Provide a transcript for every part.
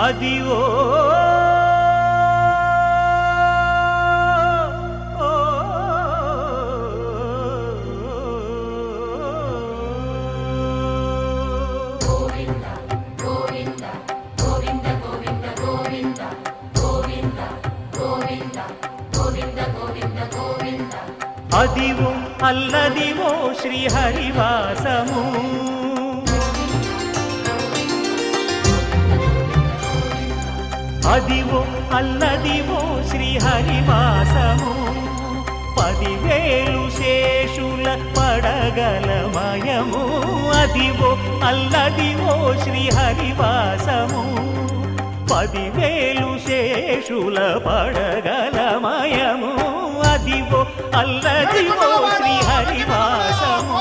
అదివో అదివో అల్లదివో శ్రీహరివాసము అదివో అల్లదివో శ్రీహరివాసము 10,000 శేషుల పడగలమయము అదివో అల్లదివో శ్రీహరివాసము 10,000 శేషుల పడగలమయము అదివో అల్లదివో శ్రీహరివాసము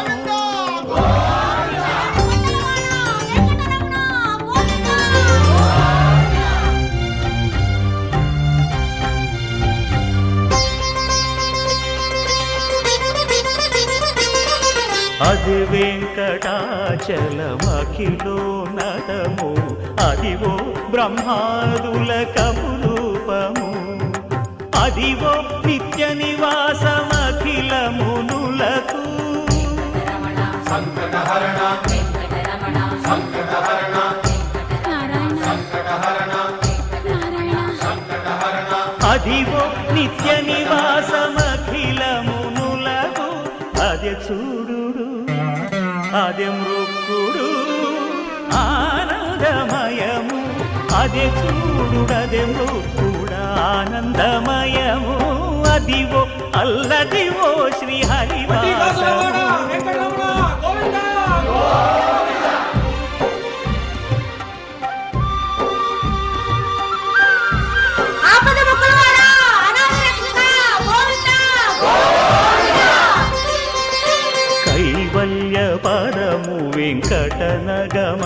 అది వెంకటాచలమఖిలోన్నతము అదివో బ్రహ్మాదుల కపురూపము అదివో నిత్య నివాసమఖిల మునులకు అదివో నిత్య నివాసమఖిల మునులకు అదే చూడు అదే మృక్కుడు ఆనందమయము అదే చూడుడదే మృక్కుడు ఆనందమయము అదివో అల్లదివో శ్రీహరివాసము కైవల్య పదము వెంకటనగమ